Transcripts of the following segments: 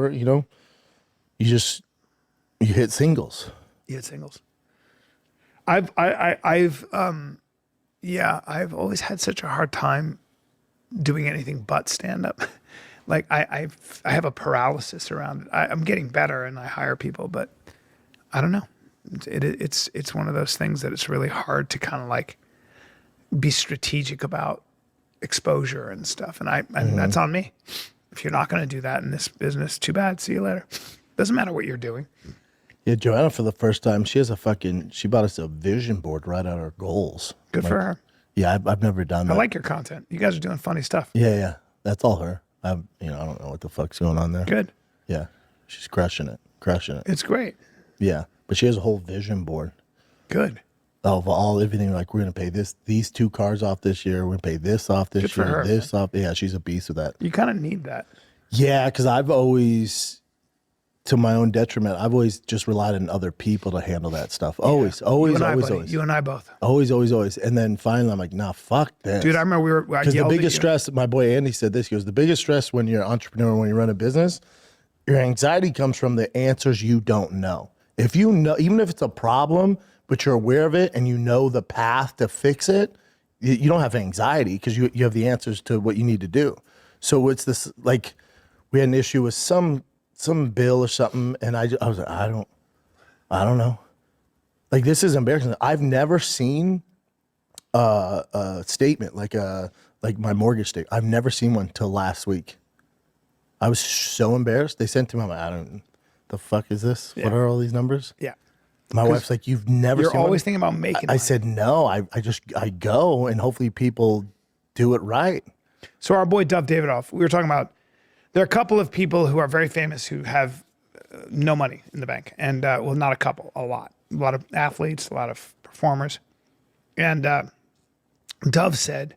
or, you hit singles. You hit singles. I've always had such a hard time doing anything but stand up. Like I have a paralysis around it. I'm getting better and I hire people, but I don't know. It's one of those things that it's really hard to kind of like be strategic about exposure and stuff. And that's on me. If you're not going to do that in this business, too bad. See you later. Doesn't matter what you're doing. Yeah, Joanna, for the first time, she bought us a vision board right out of our goals. Good for her. Yeah, I've never done that. I like your content. You guys are doing funny stuff. Yeah. That's all her. I don't know what the fuck's going on there. Good. Yeah. She's crushing it. It's great. Yeah. But she has a whole vision board. Good. Of everything. Like, we're going to pay these 2 cars off this year. We're going to pay this off this Good for year. her, This off. Yeah, she's a beast with that. You kind of need that. Yeah, because I've always, to my own detriment, I've always just relied on other people to handle that stuff. Always. You and I both. Always. And then finally, I'm like, nah, fuck this. Dude, I remember because the biggest stress, my boy Andy said this, he goes, the biggest stress when you're an entrepreneur, when you run a business, your anxiety comes from the answers you don't know. If you know, even if it's a problem, but you're aware of it and you know the path to fix it, you don't have anxiety because you have the answers to what you need to do. So it's this, like, we had an issue with some bill or something, and I was like, I don't know. Like, this is embarrassing. I've never seen a statement like my mortgage statement. I've never seen one till last week. I was so embarrassed. They sent to me, I'm like, the fuck is this? Yeah. What are all these numbers? Yeah. My wife's like, you've never seen one? You're always thinking about making money. I said, no, I go, and hopefully people do it right. So our boy Dov Davidoff, we were talking about, there are a couple of people who are very famous who have no money in the bank. And, well, not a couple, a lot. A lot of athletes, a lot of performers. And Dov said,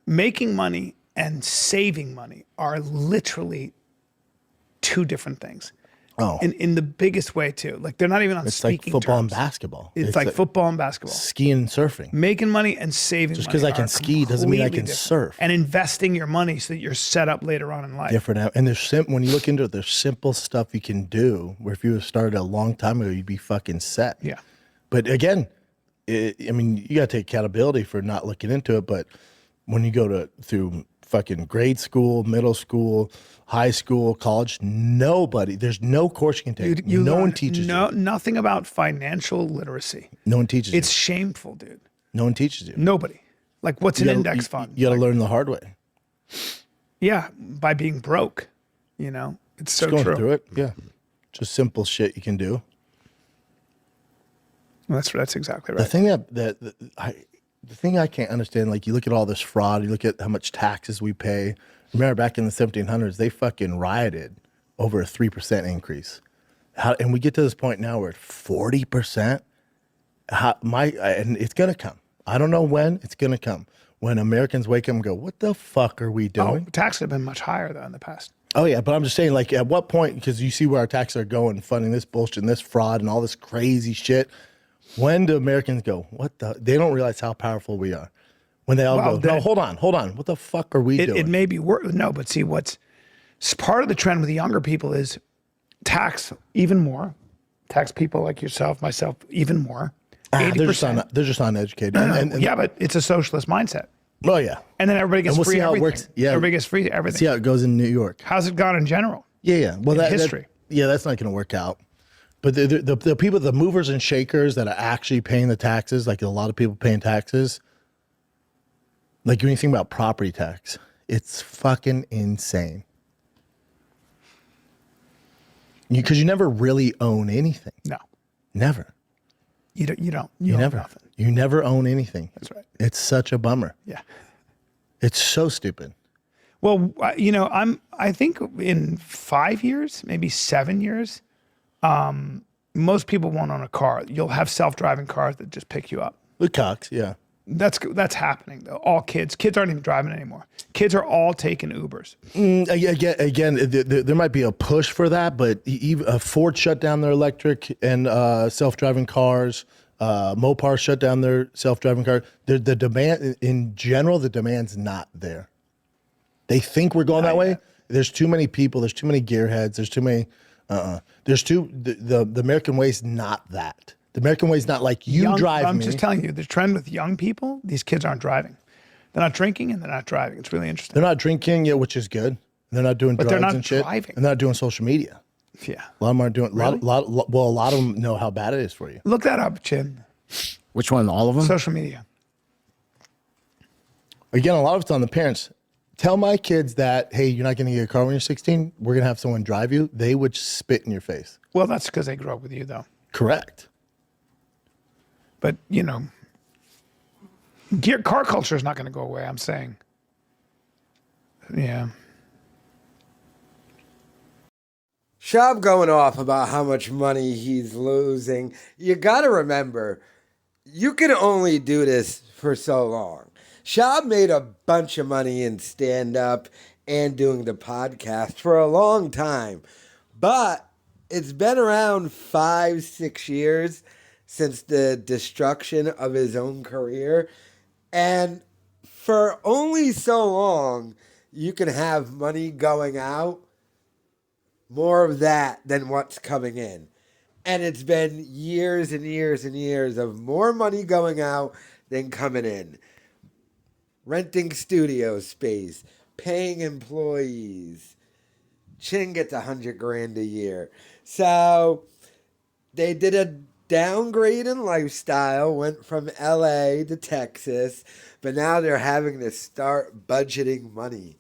making money and saving money are literally 2 different things. Oh. In the biggest way, too. Like, they're not even on speaking terms. It's like football and basketball. It's like football and basketball. Skiing and surfing. Making money and saving money. Just because I can ski doesn't mean I can surf. And investing your money so that you're set up later on in life. Different. And when you look into it, there's simple stuff you can do where if you started a long time ago, you'd be fucking set. Yeah. But again, you got to take accountability for not looking into it. But when you go through fucking grade school, middle school, high school, college, there's no course you can take. No one teaches you. Nothing about financial literacy. No one teaches you. It's shameful, dude. No one teaches you. Nobody. Like, what's an index fund? You got to learn the hard way. Yeah, by being broke, It's so Just true. going through it, yeah. Just simple shit you can do. Well, that's exactly right. The thing I can't understand, like, you look at all this fraud, you look at how much taxes we pay. Remember back in the 1700s, they fucking rioted over a 3% increase. And we get to this point now where 40%. And it's gonna come. I don't know when it's gonna come. When Americans wake up and go, "What the fuck are we doing?" Taxes have been much higher though in the past. Oh yeah, but I'm just saying, like, at what point? Because you see where our taxes are going, funding this bullshit and this fraud and all this crazy shit. When do Americans go, what the? They don't realize how powerful we are. When they all go, no, hold on. What the fuck are we doing? It may be worse. No, but see, what's part of the trend with the younger people is tax even more. Tax people like yourself, myself, even more. 80%. They're just uneducated. Yeah, but it's a socialist mindset. Oh, yeah. And then everybody gets free everything. It works. Yeah. Everybody gets free everything. See how it goes in New York. How's it gone in general? Yeah. Well, history. That's not going to work out. But the people, the movers and shakers that are actually paying the taxes, like a lot of people paying taxes, like when you think about property tax, it's fucking insane. Because you never really own anything. No. Never. You don't. You own never. Nothing. You never own anything. That's right. It's such a bummer. Yeah. It's so stupid. Well, I think in 5 years, maybe 7 years, most people won't own a car. You'll have self-driving cars that just pick you up. With Cox, yeah. That's happening though. All kids aren't even driving anymore. Kids are all taking Ubers. Again, there might be a push for that, but Ford shut down their electric and self-driving cars. Mopar shut down their self-driving car. The demand in general, the demand's not there. They think we're going that way. There's too many people. There's too many gearheads. There's too many. The American way is not that. The American way is not like I'm just telling you, the trend with young people, these kids aren't driving. They're not drinking and they're not driving. It's really interesting. They're not drinking, yeah, which is good. They're not doing drugs they're not and shit. driving. And they're not doing social media. Yeah. A lot of them aren't doing. Really? A lot of them know how bad it is for you. Look that up, Chin. Which one? All of them? Social media. Again, a lot of it's on the parents. Tell my kids that, hey, you're not going to get a car when you're 16. We're going to have someone drive you. They would spit in your face. Well, that's because they grew up with you, though. Correct. But, you know, car culture is not going to go away, I'm saying. Yeah. Schaub going off about how much money he's losing. You got to remember, you can only do this for so long. Schaub made a bunch of money in stand-up and doing the podcast for a long time. But it's been around 5-6 years since the destruction of his own career. And for only so long, you can have money going out, more of that than what's coming in. And it's been years and years and years of more money going out than coming in. Renting studio space, paying employees. Chin gets $100,000 a year. So they did a downgrade in lifestyle, went from LA to Texas, but now they're having to start budgeting money.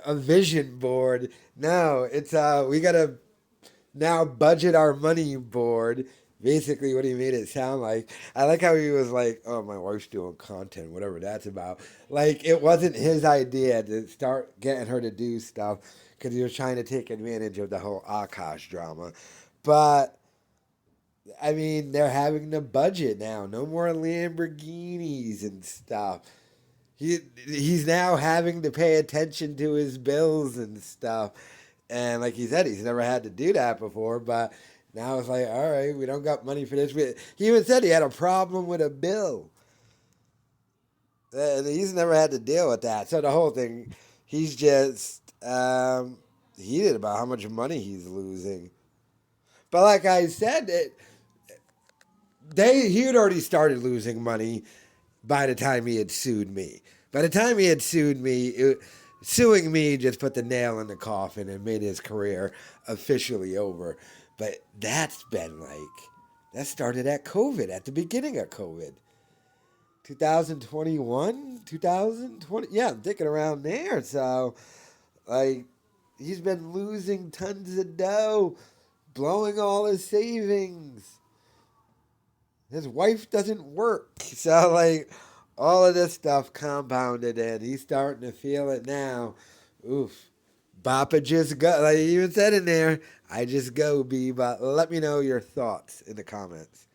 A vision board. No, it's we gotta now budget our money board. Basically what he made it sound like. I like how he was like, oh, my wife's doing content, whatever that's about. Like, it wasn't his idea to start getting her to do stuff because he was trying to take advantage of the whole Akash drama. But, I mean, they're having to budget now. No more Lamborghinis and stuff. He's now having to pay attention to his bills and stuff. And like he said, he's never had to do that before, but now it's like, all right, we don't got money for this. He even said he had a problem with a bill. And he's never had to deal with that. So the whole thing, he's just heated about how much money he's losing. But like I said, he had already started losing money by the time he had sued me. By the time he had sued me, suing me just put the nail in the coffin and made his career officially over. But that's been that started at COVID, at the beginning of COVID. 2021, 2020, yeah, I'm thinking around there. So, he's been losing tons of dough, blowing all his savings. His wife doesn't work. So, all of this stuff compounded in. He's starting to feel it now. Oof. Bappa just go. Like he even said in there, I just go, B. But let me know your thoughts in the comments.